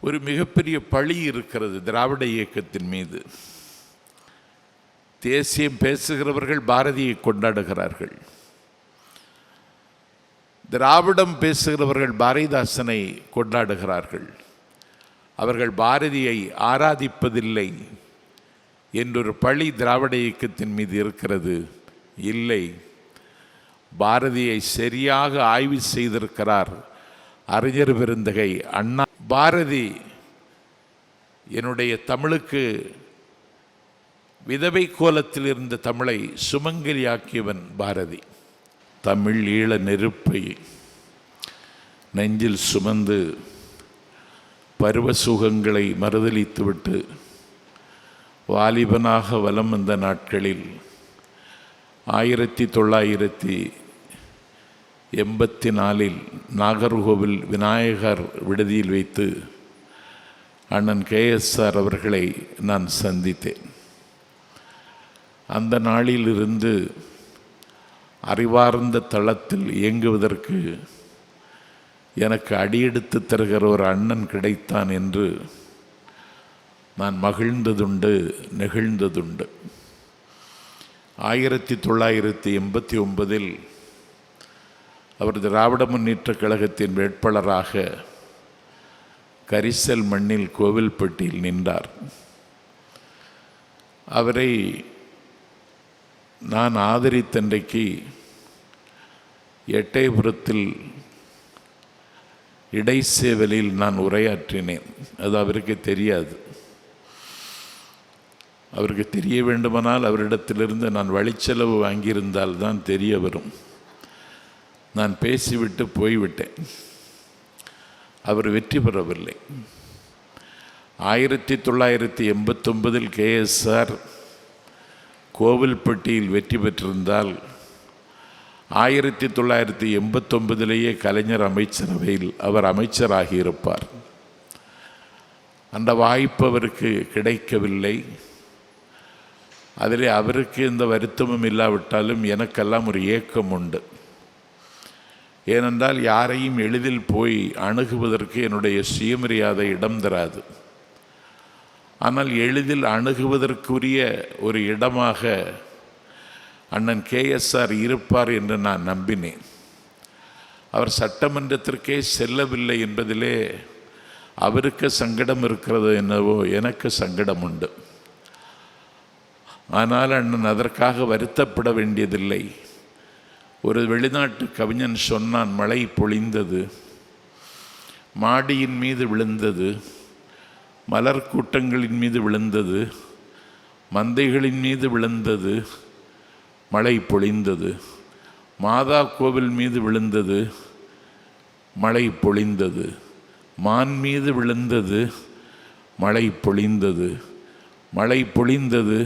ஒரு மிகப்பெரிய பழி இருக்கிறது திராவிட இயக்கத்தின் மீது. தேசியம் பேசுகிறவர்கள் பாரதியை கொண்டாடுகிறார்கள், திராவிடம் பேசுகிறவர்கள் பாரதிதாசனை கொண்டாடுகிறார்கள். அவர்கள் பாரதியை ஆராதிப்பதில்லை என்றொரு பழி திராவிட இயக்கத்தின் மீது இருக்கிறது. இல்லை, பாரதியை சரியாக ஆய்வு செய்திருக்கிறார் அறிஞர் பெருந்தகை அண்ணா. பாரதி என்னுடைய தமிழுக்கு விதவை கோலத்தில் இருந்த தமிழை சுமங்கலியாக்கியவன் பாரதி. தமிழ் ஈழ நெருப்பை நெஞ்சில் சுமந்து பருவ சுகங்களை மறுதலித்துவிட்டு வாலிபனாக வலம் வந்த நாட்களில் 1984 நாகர்கோவில் விநாயகர் விடுதியில் வைத்து அண்ணன் கேஎஸ்ஆர் அவர்களை நான் சந்தித்தேன். அந்த நாளிலிருந்து அறிவார்ந்த தளத்தில் இயங்குவதற்கு எனக்கு அடியெடுத்து தருகிற ஒரு அண்ணன் கிடைத்தான் என்று நான் மகிழ்ந்ததுண்டு, நெகிழ்ந்ததுண்டு. 1989 அவர் திராவிட முன்னேற்ற கழகத்தின் வேட்பாளராக கரிசல் மண்ணில் கோவில்பட்டியில் நின்றார். அவரை நான் ஆதரித்தன்றைக்கு எட்டயபுரத்தில் இடைச்சேவலில் நான் உரையாற்றினேன். அது அவருக்கு தெரியாது. அவருக்கு தெரிய வேண்டுமானால் அவரிடத்திலிருந்து நான் வழிச்செலவு வாங்கியிருந்தால் தான் தெரிய வரும். நான் பேசிவிட்டு போய்விட்டேன். அவர் வெற்றி பெறவில்லை. 1989 கேஎஸ்ஆர் கோவில்பட்டியில் வெற்றி பெற்றிருந்தால் 1989 கலைஞர் அமைச்சரவையில் அவர் அமைச்சராகியிருப்பார். அந்த வாய்ப்பு அவருக்கு கிடைக்கவில்லை. அதில் அவருக்கு எந்த வருத்தமும் இல்லாவிட்டாலும் எனக்கெல்லாம் ஒரு ஏக்கம் உண்டு. ஏனென்றால் யாரையும் எளிதில் போய் அணுகுவதற்கு என்னுடைய சுயமரியாதை இடம் தராது. ஆனால் எளிதில் அணுகுவதற்குரிய ஒரு இடமாக அண்ணன் கேஎஸ்ஆர் இருப்பார் என்று நான் நம்பினேன். அவர் சட்டமன்றத்திற்கே செல்லவில்லை என்பதிலே அவருக்கு சங்கடம் இருக்கிறது என்னவோ எனக்கு சங்கடம் உண்டு. ஆனால் அண்ணன் அதற்காக வருத்தப்பட வேண்டியதில்லை. ஒரு வெளிநாட்டு கவிஞன் சொன்னான், மழை பொழிந்தது, மாடியின் மீது விழுந்தது, மலர் கூட்டங்களின் மீது விழுந்தது, மந்தைகளின் மீது விழுந்தது, மழை பொழிந்தது, மாதா கோவில் மீது விழுந்தது, மழை பொழிந்தது, மான் மீது விழுந்தது, மழை பொழிந்தது, மழை பொழிந்தது,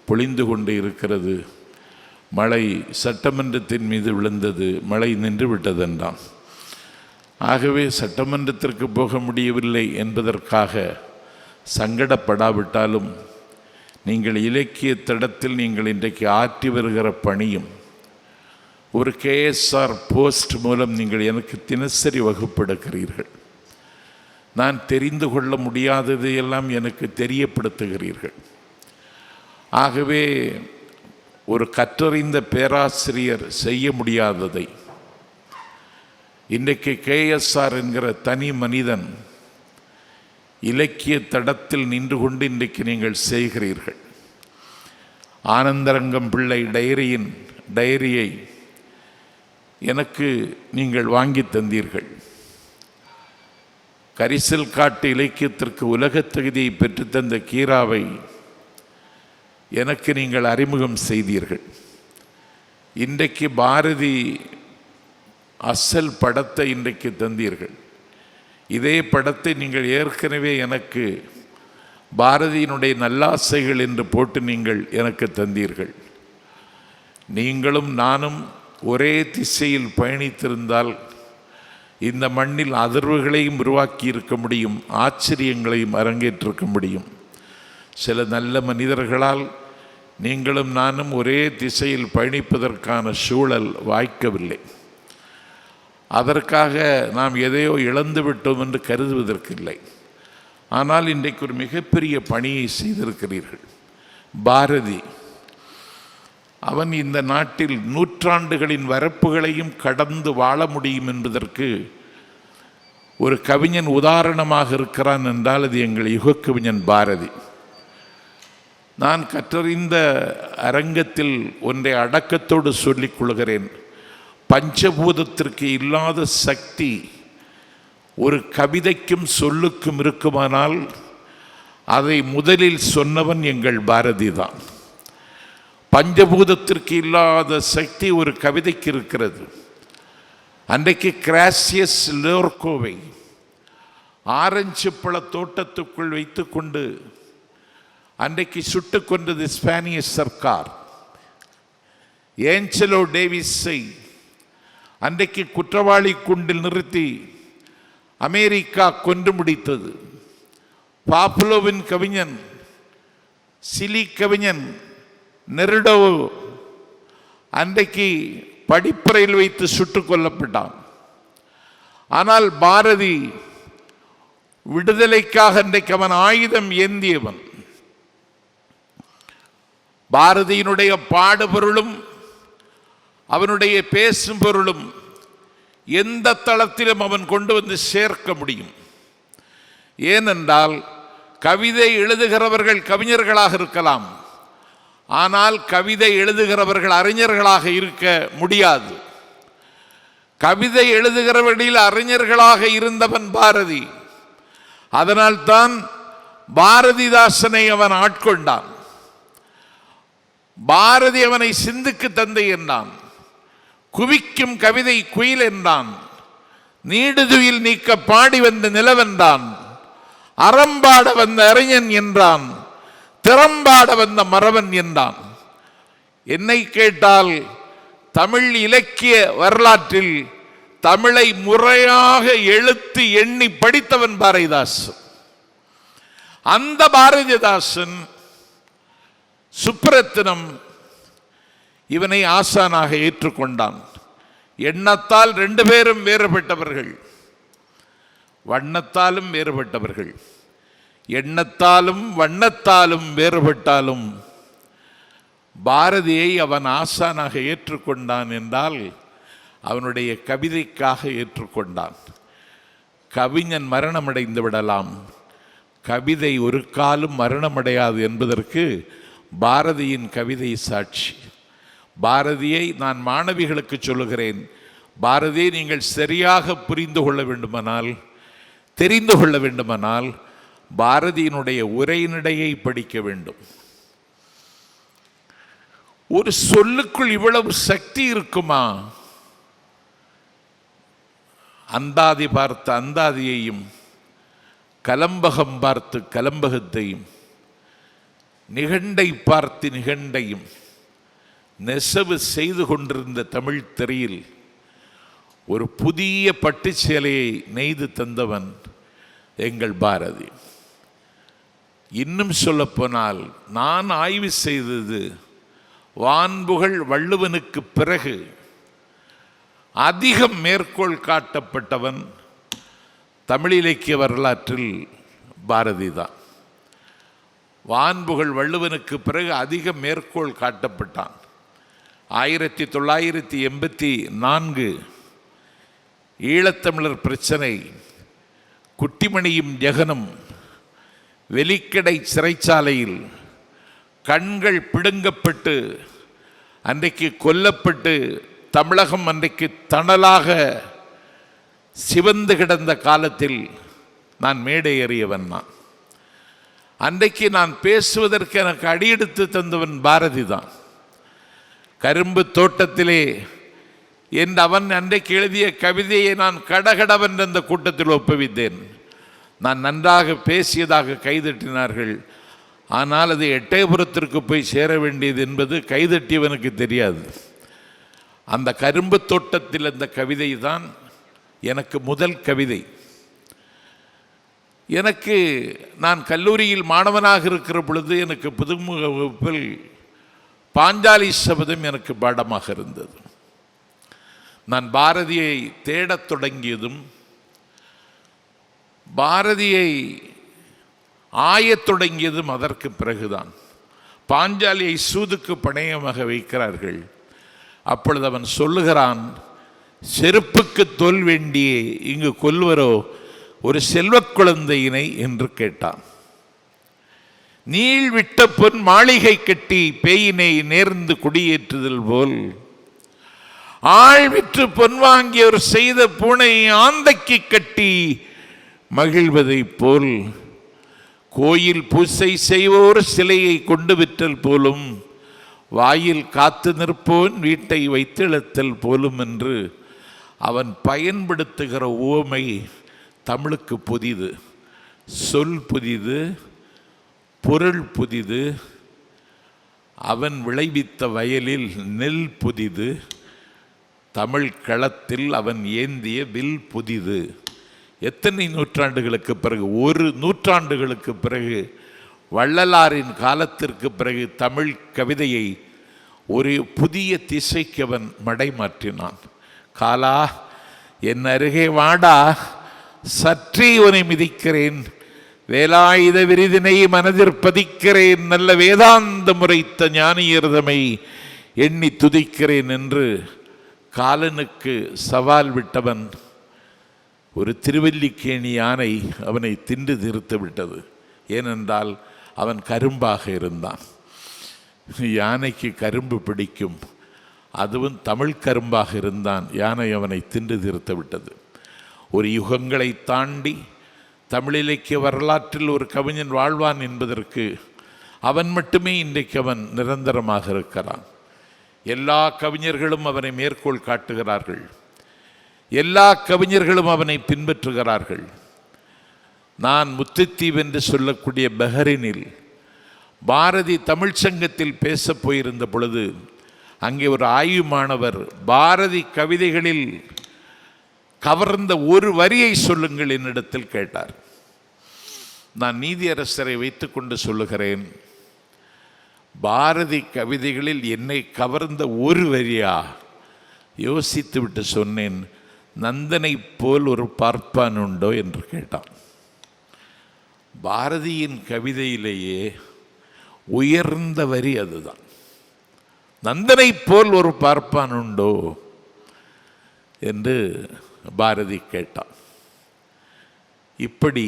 பொழிந்து கொண்டு இருக்கிறது, மழை சட்டமன்றத்தின் மீது விழுந்தது, மழை நின்று விட்டதென்றான். ஆகவே சட்டமன்றத்திற்கு போக முடியவில்லை என்பதற்காக சங்கடப்படாவிட்டாலும் நீங்கள் இலக்கிய தடத்தில் நீங்கள் இன்றைக்கு ஆற்றி வருகிற பணியும் ஒரு கேஎஸ்ஆர் போஸ்ட் மூலம் நீங்கள் எனக்கு தினசரி வகுப்பெடுக்கிறீர்கள். நான் தெரிந்து கொள்ள முடியாதது எல்லாம் எனக்கு தெரியப்படுத்துகிறீர்கள். ஆகவே ஒரு கற்றறிந்த பேராசிரியர் செய்ய முடியாததை இன்றைக்கு கேஎஸ்ஆர் என்கிற தனி மனிதன் இலக்கிய தடத்தில் நின்று கொண்டு இன்றைக்கு நீங்கள் செய்கிறீர்கள். ஆனந்தரங்கம் பிள்ளை டைரியை எனக்கு நீங்கள் வாங்கி தந்தீர்கள். கரிசல் காட்டு இலக்கியத்திற்கு உலகத் தகுதியை பெற்றுத்தந்த கீராவை எனக்கு நீங்கள் அறிமுகம் செய்தீர்கள். இன்றைக்கு பாரதி அசல் படத்தை இன்றைக்கு தந்தீர்கள். இதே படத்தை நீங்கள் ஏற்கனவே எனக்கு பாரதியினுடைய நல்லாசைகள் என்று போட்டு நீங்கள் எனக்கு தந்தீர்கள். நீங்களும் நானும் ஒரே திசையில் பயணித்திருந்தால் இந்த மண்ணில் அதிர்வுகளையும் உருவாக்கி இருக்க முடியும், ஆச்சரியங்களையும் அரங்கேற்றிருக்க முடியும். சில நல்ல மனிதர்களால் நீங்களும் நானும் ஒரே திசையில் பயணிப்பதற்கான சூழல் வாய்க்கவில்லை. அதற்காக நாம் எதையோ இழந்து விட்டோம் என்று கருதுவதற்கில்லை. ஆனால் இன்றைக்கு ஒரு மிகப்பெரிய பணியை செய்திருக்கிறீர்கள். பாரதி அவன் இந்த நாட்டில் நூற்றாண்டுகளின் வரப்புகளையும் கடந்து வாழ முடியும் என்பதற்கு ஒரு கவிஞன் உதாரணமாக இருக்கிறான் என்றால் அது எங்கள் யுகக்கவிஞன் பாரதி. நான் கற்றறிந்த அரங்கத்தில் ஒன்றை அடக்கத்தோடு சொல்லிக் கொள்கிறேன். பஞ்சபூதத்திற்கு இல்லாத சக்தி ஒரு கவிதைக்கும் சொல்லுக்கும் இருக்குமானால் அதை முதலில் சொன்னவன் எங்கள் பாரதி தான். பஞ்சபூதத்திற்கு இல்லாத சக்தி ஒரு கவிதைக்கு இருக்கிறது. அன்றைக்கு கிராசியஸ் லோர்கோவை ஆரஞ்சு பழ தோட்டத்துக்குள் வைத்து கொண்டு அன்றைக்கு சுட்டு கொண்டது ஸ்பானிய சர்க்கார். ஏஞ்சலோ டேவிஸை அன்றைக்கு குற்றவாளி குண்டில் நிறுத்தி அமெரிக்கா கொன்று முடித்தது. பாப்புலோவின் கவிஞன், சிலி கவிஞன் நெருடோ அன்றைக்கு படிப்பறையில் வைத்து சுட்டுக் கொல்லப்பட்டான். ஆனால் பாரதி விடுதலைக்காக அன்றைக்கு அவன் ஆயுதம் ஏந்தியவன். பாரதியினுடைய பாடுபொருளும் அவனுடைய பேசும் பொருளும் எந்த தளத்திலும் அவன் கொண்டு வந்து சேர்க்க முடியும். ஏனென்றால் கவிதை எழுதுகிறவர்கள் கவிஞர்களாக இருக்கலாம், ஆனால் கவிதை எழுதுகிறவர்கள் அறிஞர்களாக இருக்க முடியாது. கவிதை எழுதுகிறவர்களில் அறிஞர்களாக இருந்தவன் பாரதி. அதனால்தான் பாரதிதாசனை அவன் ஆட்கொண்டான். பாரதி அவனை சிந்துக்கு தந்தை என்றான், குவிக்கும் கவிதை குயில் என்றான், நீடுதுயில் நீக்க பாடி வந்த நிலவென்றான், அறம்பாட வந்த அறிஞன் என்றான், திறம்பாட வந்த மறவன் என்றான். என்னை கேட்டால் தமிழ் இலக்கிய வரலாற்றில் தமிழை முறையாக எழுத்து எண்ணி படித்தவன் பாரதிதாசன். அந்த பாரதிதாசன் சுப்ரத்தினம் இவனை ஆசானாக ஏற்றுக்கொண்டான். எண்ணத்தால் ரெண்டு பேரும் வேறுபட்டவர்கள், வண்ணத்தாலும் வேறுபட்டவர்கள். எண்ணத்தாலும் வண்ணத்தாலும் வேறுபட்டாலும் பாரதியை அவன் ஆசானாக ஏற்றுக்கொண்டான் என்றால் அவனுடைய கவிதைக்காக ஏற்றுக்கொண்டான். கவிஞன் மரணமடைந்து விடலாம், கவிதை ஒரு காலம் மரணமடையாது என்பதற்கு பாரதியின் கவிதை சாட்சி. பாரதியை நான் மாணவிகளுக்கு சொல்லுகிறேன், பாரதியை நீங்கள் சரியாக புரிந்து கொள்ள வேண்டுமானால், தெரிந்து கொள்ள வேண்டுமானால் பாரதியினுடைய உரைநடையை படிக்க வேண்டும். ஒரு சொல்லுக்குள் இவ்வளவு சக்தி இருக்குமா? அந்தாதி பார்த்து அந்தாதியையும், கலம்பகம் பார்த்து கலம்பகத்தையும், நிகண்டை பார்த்து நிகண்டையும் நெசவு செய்து கொண்டிருந்த தமிழ் திரையில் ஒரு புதிய பட்டு சேலையை நெய்து தந்தவன் எங்கள் பாரதி. இன்னும் சொல்லப்போனால் நான் ஆய்வு செய்தது, வான்புகழ் வள்ளுவனுக்கு பிறகு அதிகம் மேற்கோள் காட்டப்பட்டவன் தமிழ் இலக்கிய வரலாற்றில் பாரதி தான். வான்புகழ் வள்ளுவனுக்கு பிறகு அதிக மேற்கோள் காட்டப்பட்டான். 1984 ஈழத்தமிழர் பிரச்சனை, குட்டிமணியும் ஜெகனும் வெலிக்கடை சிறைச்சாலையில் கண்கள் பிடுங்கப்பட்டு அன்றைக்கு கொல்லப்பட்டு தமிழகம் அன்றைக்கு தணலாக சிவந்து கிடந்த காலத்தில் நான் மேடை ஏறியவன். நான் அன்றைக்கு நான் பேசுவதற்கு எனக்கு அடியெடுத்து தந்தவன் பாரதி தான். கரும்பு தோட்டத்திலே என்று அவன் அன்றைக்கு எழுதிய கவிதையை நான் கடகடவென்று அந்த கூட்டத்தில் ஒப்புவித்தேன். நான் நன்றாக பேசியதாக கைதட்டினார்கள். ஆனால் அது எட்டயபுரத்திற்கு போய் சேர வேண்டியது என்பது கைதட்டியவனுக்கு தெரியாது. அந்த கரும்பு தோட்டத்தில் அந்த கவிதை தான் எனக்கு முதல் கவிதை. எனக்கு நான் கல்லூரியில் மாணவனாக இருக்கிற பொழுது எனக்கு புதுமுக வகுப்பில் பாஞ்சாலி சபதம் எனக்கு பாடமாக இருந்தது. நான் பாரதியை தேடத் தொடங்கியதும், பாரதியை ஆயத் தொடங்கியதும் அதற்கு பிறகுதான். பாஞ்சாலியை சூதுக்கு பணயமாக வைக்கிறார்கள். அப்பொழுது அவன் சொல்லுகிறான், செருப்புக்கு தோல் வேண்டியே இங்கு கொல்வரோ ஒரு செல்வக் குழந்தையினை என்று கேட்டான். நீள் விட்ட பொன் மாளிகை கட்டி பேயினை நேர்ந்து குடியேற்றுதல் போல், ஆள் விற்று பொன் வாங்கியவர் செய்த பூனை ஆந்தைக்கு கட்டி மகிழ்வதை போல், கோயில் பூசை செய்வோர் சிலையை கொண்டு விற்றல் போலும், வாயில் காத்து நிற்போன் வீட்டை வைத்திழத்தல் போலும் என்று அவன் பயன்படுத்துகிற உவமை தமிழுக்கு புதிது. சொல் புதிது, பொருள் புதிது. அவன் விளைவித்த வயலில் நெல் புதிது, தமிழ் களத்தில் அவன் ஏந்திய வில் புதிது. எத்தனை நூற்றாண்டுகளுக்கு பிறகு, ஒரு நூற்றாண்டுகளுக்கு பிறகு, வள்ளலாரின் காலத்திற்கு பிறகு தமிழ் கவிதையை ஒரு புதிய திசைக்கு அவன் மடை மாற்றினான். காலா, என் அருகே வாடா, சற்றே உனை மிதிக்கிறேன், வேலாயுத விருதினை மனதிற் பதிக்கிறேன், நல்ல வேதாந்த முறைத்த ஞானியர்தமை எண்ணி துதிக்கிறேன் என்று காலனுக்கு சவால் விட்டவன். ஒரு திருவல்லிக்கேணி யானை அவனை தின்று தீர்த்து விட்டது. ஏனென்றால் அவன் கரும்பாக இருந்தான். யானைக்கு கரும்பு பிடிக்கும், அதுவும் தமிழ் கரும்பாக இருந்தான். யானை அவனை தின்று தீர்த்து விட்டது. ஒரு யுகங்களை தாண்டி தமிழ் இலக்கிய வரலாற்றில் ஒரு கவிஞன் வாழ்வான் என்பதற்கு அவன் மட்டுமே இன்றைக்கு அவன் நிரந்தரமாக இருக்கிறான். எல்லா கவிஞர்களும் அவனை மேற்கோள் காட்டுகிறார்கள், எல்லா கவிஞர்களும் அவனை பின்பற்றுகிறார்கள். நான் முத்துத்தீவு என்று சொல்லக்கூடிய பஹ்ரைனில் பாரதி தமிழ்ச்சங்கத்தில் பேச போயிருந்த பொழுது அங்கே ஒரு ஆய்வு மாணவர் பாரதி கவிதைகளில் கவர்ந்த ஒரு வரியை சொல்லுங்கள் என்னிடத்தில் கேட்டார். நான் நீதியரசரை வைத்துக்கொண்டு சொல்லுகிறேன், பாரதி கவிதைகளில் என்னை கவர்ந்த ஒரு வரியா? யோசித்து விட்டு சொன்னேன், நந்தனை போல் ஒரு பார்ப்பான் உண்டோ என்று கேட்டான். பாரதியின் கவிதையிலேயே உயர்ந்த வரி அதுதான். நந்தனை போல் ஒரு பார்ப்பான் உண்டோ என்று பாரதி கேட்டான். இப்படி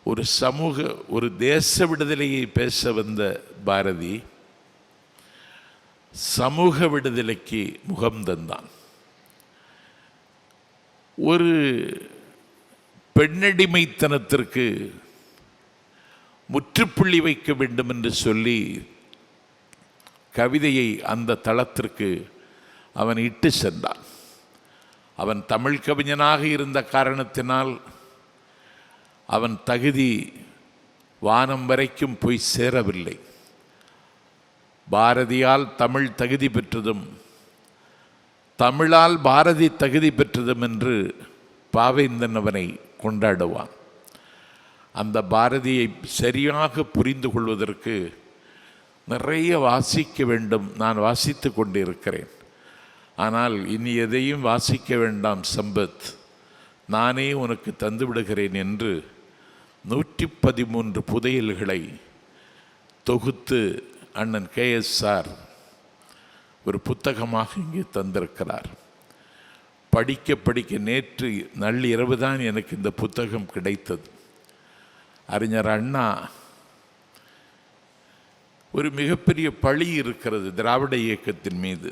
ஒரு சமூக, ஒரு தேச விடுதலையை பேச வந்த பாரதி சமூக விடுதலைக்கு முகம் தந்தான். ஒரு பெண்ணடிமைத்தனத்திற்கு முற்றுப்புள்ளி வைக்க வேண்டும் என்று சொல்லி கவிதையை அந்த தளத்திற்கு அவன் இட்டு சென்றான். அவன் தமிழ் கவிஞனாக இருந்த காரணத்தினால் அவன் தகுதி வானம் வரைக்கும் போய் சேரவில்லை. பாரதியால் தமிழ் தகுதி பெற்றதும் தமிழால் பாரதி தகுதி பெற்றதும் என்று பாவேந்தன் அவனை கொண்டாடுவான். அந்த பாரதியை சரியாக புரிந்து கொள்வதற்கு நிறைய வாசிக்க வேண்டும். நான் வாசித்து கொண்டு இருக்கிறேன். ஆனால் இனி எதையும் வாசிக்க வேண்டாம் சம்பத், நானே உனக்கு தந்து விடுகிறேன் என்று 113 புதையல்களை தொகுத்து அண்ணன் KSR ஒரு புத்தகமாக இங்கே தந்திருக்கிறார். படிக்க படிக்க நேற்று நள்ளிரவு தான் எனக்கு இந்த புத்தகம் கிடைத்தது. அறிஞர் அண்ணா ஒரு மிகப்பெரிய பழி இருக்கிறது திராவிட இயக்கத்தின் மீது.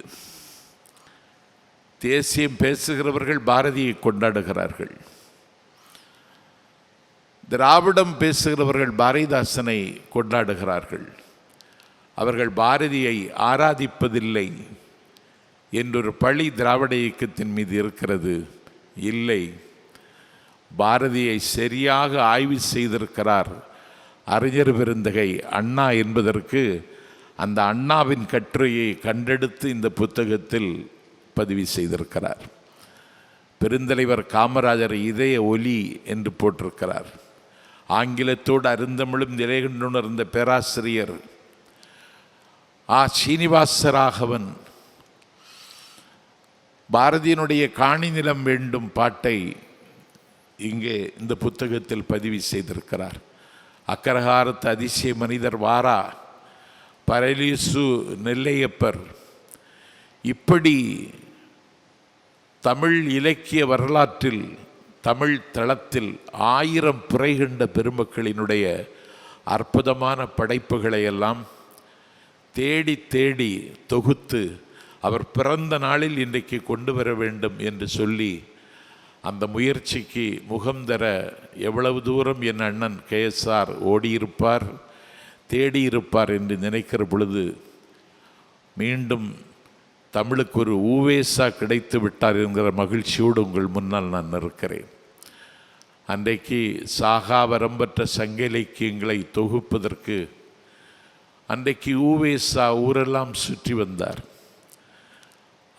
தேசியம் பேசுகிறவர்கள் பாரதியை கொண்டாடுகிறார்கள், திராவிடம் பேசுகிறவர்கள் பாரதிதாசனை கொண்டாடுகிறார்கள். அவர்கள் பாரதியை ஆராதிப்பதில்லை என்றொரு பழி திராவிட இயக்கத்தின் மீது இருக்கிறது. இல்லை, பாரதியை சரியாக ஆய்வு செய்திருக்கிறார் அறிஞர் பெருந்தகை அண்ணா என்பதற்கு அந்த அண்ணாவின் கட்டுரையை கண்டெடுத்து இந்த புத்தகத்தில் பதிவு செய்திருக்கிறார். பெருந்தலைவர் காமராஜர் இதய ஒலி என்று போட்டிருக்கிறார். ஆங்கிலத்தோடு அருந்தமிழும் நிலை கொண்டுணர்ந்த பேராசிரியர் சீனிவாசராகவன் பாரதியினுடைய காணி நிலம் வேண்டும் பாட்டை இங்கே இந்த புத்தகத்தில் பதிவு செய்திருக்கிறார். அக்கரகாரத்து அதிசய மனிதர் வாரா, பரலீசு நெல்லையப்பர், இப்படி தமிழ் இலக்கிய வரலாற்றில் தமிழ் தளத்தில் 1000 பிறை கண்ட பெருமக்களினுடைய அற்புதமான படைப்புகளை எல்லாம் தேடி தேடி தொகுத்து அவர் பிறந்த நாளில் இன்றைக்கு கொண்டு வர வேண்டும் என்று சொல்லி அந்த முயற்சிக்கு முகம் தர எவ்வளவு தூரம் என் அண்ணன் KSR ஓடியிருப்பார், தேடியிருப்பார் என்று நினைக்கிற பொழுது மீண்டும் தமிழுக்கு ஒரு ஊவேசா கிடைத்து விட்டார் என்கிற மகிழ்ச்சியோடு உங்கள் முன்னால் நான் இருக்கிறேன். அன்றைக்கு சாகா வரம்பற்ற சங்க இலக்கியங்களை தொகுப்பதற்கு அன்றைக்கு ஊவேசா ஊரெல்லாம் சுற்றி வந்தார்.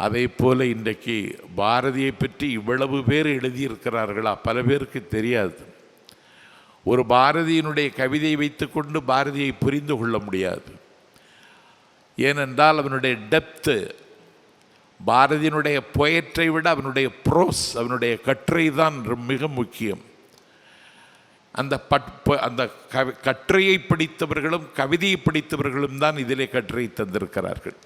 அதே போல இன்றைக்கு பாரதியை பற்றி இவ்வளவு பேர் எழுதியிருக்கிறார்களா? பல பேருக்கு தெரியாது. ஒரு பாரதியினுடைய கவிதையை வைத்துக்கொண்டு பாரதியை புரிந்து கொள்ள முடியாது. ஏனென்றால் அவனுடைய டெப்த்து, பாரதியினுடைய பொயற்றை விட அவனுடைய ப்ரோஸ், அவனுடைய கட்டுரை தான் மிக முக்கியம். அந்த கட்டுரையை படித்தவர்களும் கவிதையை படித்தவர்களும் தான் இதிலே கட்டுரை தந்திருக்கிறார்கள்.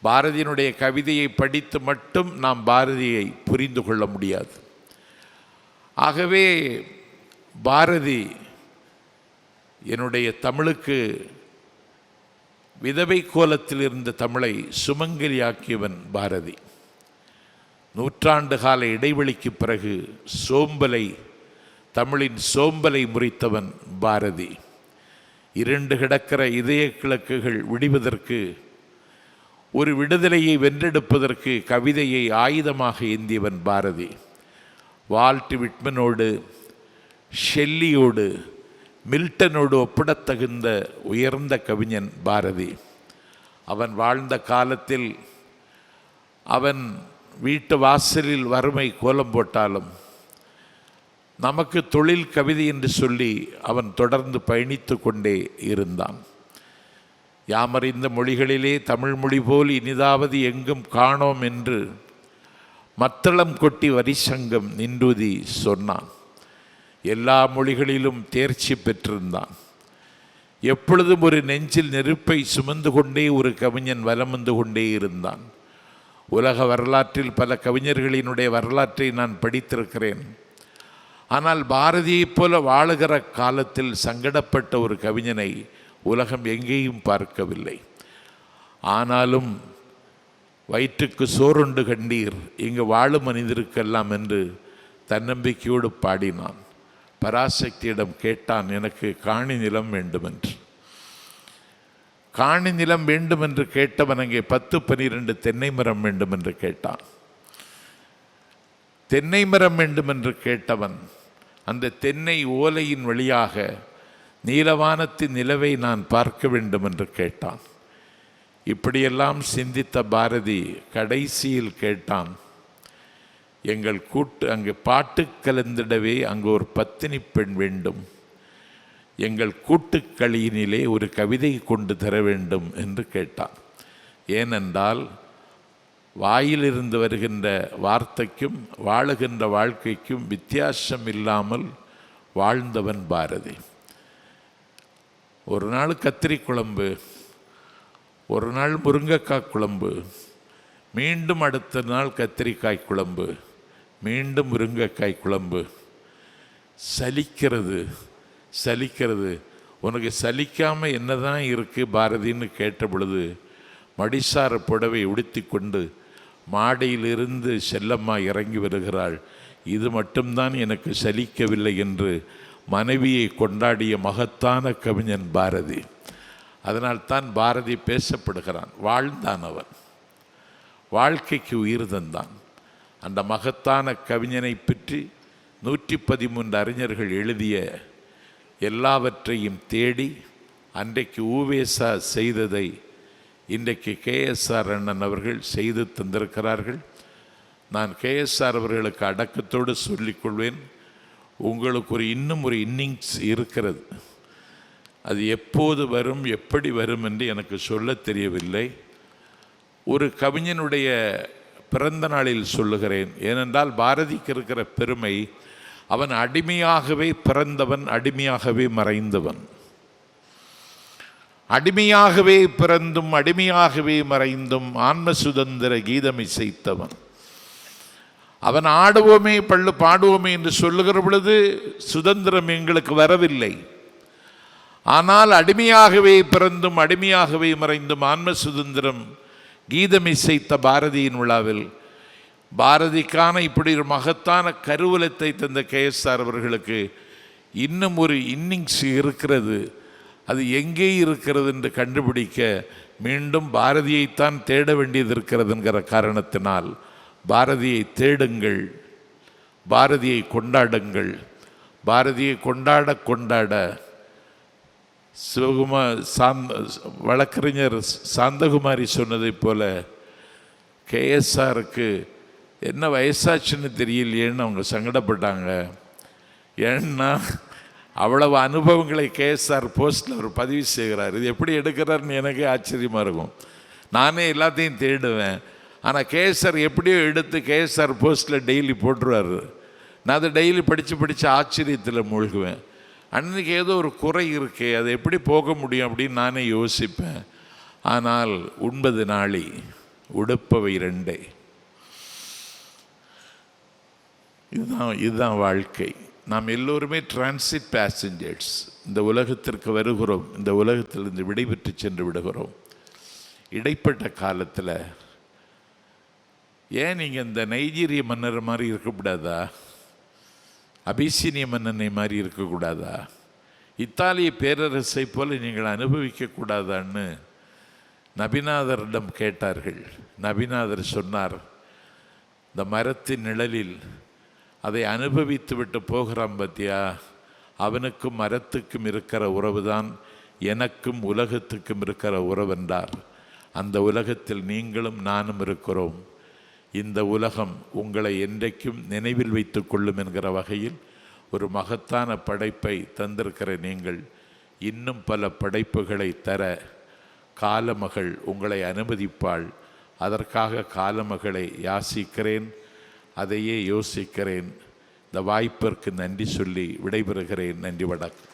பாரதியினுடைய கவிதையை படித்து மட்டும் நாம் பாரதியை புரிந்து கொள்ள முடியாது. ஆகவே பாரதி என்னுடைய தமிழுக்கு விதவை கோலத்தில் இருந்த தமிழை சுமங்கலியாக்கியவன் பாரதி. நூற்றாண்டு கால இடைவெளிக்கு பிறகு தமிழின் சோம்பலை முறித்தவன் பாரதி. இருண்டு கிடக்கிற இதய கிழக்குகள் விடுவதற்கு, ஒரு விடுதலையை வென்றெடுப்பதற்கு கவிதையை ஆயுதமாக ஏந்தியவன் பாரதி. வால்ட் விட்மனோடு, ஷெல்லியோடு, மில்டனோடு ஒப்பிடத்தகுந்த உயர்ந்த கவிஞன் பாரதி. அவன் வாழ்ந்த காலத்தில் அவன் வீட்டு வாசலில் வறுமை கோலம் போட்டாலும் நமக்கு தொழில் கவிதை என்று சொல்லி அவன் தொடர்ந்து பயணித்து கொண்டே இருந்தான். யாமறிந்த மொழிகளிலே தமிழ் மொழி போல் இனிதாவது எங்கும் காணோம் என்று மத்தளம் கொட்டி வரிசங்கம் நின்றுதி சொன்னான். எல்லா மொழிகளிலும் தேர்ச்சி பெற்றிருந்தான். எப்பொழுதும் ஒரு நெஞ்சில் நெருப்பை சுமந்து கொண்டே ஒரு கவிஞன் வலம் வந்து கொண்டே இருந்தான். உலக வரலாற்றில் பல கவிஞர்களினுடைய வரலாற்றை நான் படித்திருக்கிறேன். ஆனால் பாரதியைப் போல வாழுகிற காலத்தில் சங்கடப்பட்ட ஒரு கவிஞனை உலகம் எங்கேயும் பார்க்கவில்லை. ஆனாலும் வயிற்றுக்கு சோறுண்டு கண்டீர், இங்கு வாழும் மனிதருக்கெல்லாம் என்று தன்னம்பிக்கையோடு பாடினான். பராசக்தியிடம் கேட்டான், எனக்கு காணி நிலம் வேண்டுமென்று. காணி நிலம் வேண்டுமென்று கேட்டவன் அங்கே 10-12 தென்னை மரம் வேண்டுமென்று கேட்டான். தென்னை மரம் வேண்டுமென்று கேட்டவன் அந்த தென்னை ஓலையின் வழியாக நீலவானத்தின் நிலவை நான் பார்க்க வேண்டும் என்று கேட்டான். இப்படியெல்லாம் சிந்தித்த பாரதி கடைசியில் கேட்டான், எங்கள் அங்கு பாட்டு கலந்திடவே அங்கு ஒரு பத்தினி பெண் வேண்டும், எங்கள் கூட்டுக்களியினிலே ஒரு கவிதை கொண்டு தர வேண்டும் என்று கேட்டான். ஏனென்றால் வாயிலிருந்து வருகின்ற வார்த்தைக்கும் வாழுகின்ற வாழ்க்கைக்கும் வித்தியாசம் இல்லாமல் வாழ்ந்தவன் பாரதி. ஒரு நாள் கத்திரி குழம்பு, ஒரு நாள் முருங்கைக்காய் குழம்பு, மீண்டும் அடுத்த நாள் கத்திரிக்காய் குழம்பு, மீண்டும் முருங்கைக்காய் குழம்பு. சலிக்கிறது. உனக்கு சலிக்காமல் என்னதான் இருக்குது பாரதின்னு கேட்ட பொழுது மடிசார புடவை உடுத்தி கொண்டு மாடியிலிருந்து செல்லம்மா இறங்கி வருகிறாள். இது மட்டும்தான் எனக்கு சலிக்கவில்லை என்று மனைவியை கொண்டாடிய மகத்தான கவிஞன் பாரதி. அதனால்தான் பாரதி பேசப்படுகிறான். வாழ்ந்தான் அவன், வாழ்க்கைக்கு உயிர் தந்தான். அந்த மகத்தான கவிஞனை பற்றி 113 அறிஞர்கள் எழுதிய எல்லாவற்றையும் தேடி அன்றைக்கு ஊவேசா செய்ததை இன்றைக்கு KSR அண்ணன் அவர்கள் செய்து தந்திருக்கிறார்கள். நான் KSR அவர்களுக்கு அடக்கத்தோடு சொல்லிக்கொள்வேன், உங்களுக்கு இன்னும் ஒரு இன்னிங்ஸ் இருக்கிறது. அது எப்போது வரும், எப்படி வரும் என்று எனக்கு சொல்ல தெரியவில்லை. ஒரு கவிஞனுடைய பிறந்த நாளில் சொல்லுகிறேன். ஏனென்றால் பாரதிக்கு இருக்கிற பெருமை, அவன் அடிமையாகவே பிறந்தவன், அடிமையாகவே மறைந்தவன். அடிமையாகவே பிறந்தும் அடிமையாகவே மறைந்தும் ஆன்ம சுதந்திர கீதம் இசைத்தவன். அவன் ஆடுவோமே பள்ளு பாடுவோமே என்று சொல்லுகிற பொழுது சுதந்திரம் எங்களுக்கு வரவில்லை. ஆனால் அடிமையாகவே பிறந்தும் அடிமையாகவே மறைந்தும் ஆன்ம சுதந்திரம் கீதம் இசைத்த பாரதியின் விழாவில் பாரதிக்கான இப்படி ஒரு மகத்தான கருவூலத்தை தந்த KSR அவர்களுக்கு இன்னும் ஒரு இன்னிங்ஸ் இருக்கிறது. அது எங்கே இருக்கிறது என்று கண்டுபிடிக்க மீண்டும் பாரதியைத்தான் தேட வேண்டியது இருக்கிறது என்கிற காரணத்தினால் பாரதியை தேடுங்கள், பாரதியை கொண்டாடுங்கள். பாரதியை கொண்டாட கொண்டாட வழக்கறிஞர் சாந்தகுமாரி சொன்னதைப் போல KSRக்கு என்ன வயசாச்சுன்னு தெரியலையேன்னு அவங்க சங்கடப்பட்டாங்க. ஏன்னா அவ்வளவு அனுபவங்களை KSR போஸ்டில் அவர் பதிவு செய்கிறார். இது எப்படி எடுக்கிறாருன்னு எனக்கே ஆச்சரியமாக இருக்கும். நானே எல்லாத்தையும் தேடுவேன். ஆனால் KSR எப்படியோ எடுத்து KSR போஸ்டில் டெய்லி போட்டுருவார். நான் அதை டெய்லி படித்து ஆச்சரியத்தில் மூழ்குவேன். அன்றைக்கி ஏதோ ஒரு குறை இருக்கே, அது எப்படி போக முடியும் அப்படின்னு நானே யோசிப்பேன். ஆனால் உண்பது நாளி உடுப்பவை ரெண்டே. இதுதான் வாழ்க்கை. நாம் எல்லோருமே டிரான்சிட் பேசஞ்சர்ஸ். இந்த உலகத்திற்கு வருகிறோம், இந்த உலகத்திலிருந்து விடைபெற்று சென்று விடுகிறோம். இடைப்பட்ட காலத்தில் ஏன் நீங்கள் இந்த நைஜீரிய மன்னர் மாதிரி இருக்கக்கூடாதா? அபிசீனிய மன்னனை மாதிரி இருக்கக்கூடாதா? இத்தாலிய பேரரசை போல நீங்கள் அனுபவிக்கக்கூடாதான்னு நபிநாதரிடம் கேட்டார்கள். நபிநாதர் சொன்னார், இந்த மரத்தின் நிழலில் அதை அனுபவித்து விட்டு போகிறான் பத்தியா, அவனுக்கும் மரத்துக்கும் இருக்கிற உறவு தான் எனக்கும் உலகத்துக்கும் இருக்கிற உறவென்றார். அந்த உலகத்தில் நீங்களும் நானும் இருக்கிறோம். இந்த உலகம் உங்களை என்றைக்கும் நினைவில் வைத்து கொள்ளும் என்கிற வகையில் ஒரு மகத்தான படைப்பை தந்திருக்கிற நீங்கள் இன்னும் பல படைப்புகளை தர காலமகள் உங்களை அனுமதிப்பாள். அதற்காக காலமகளை யாசிக்கிறேன், அதையே யோசிக்கிறேன். இந்த வாய்ப்பிற்கு நன்றி சொல்லி விடைபெறுகிறேன். நன்றி, வணக்கம்.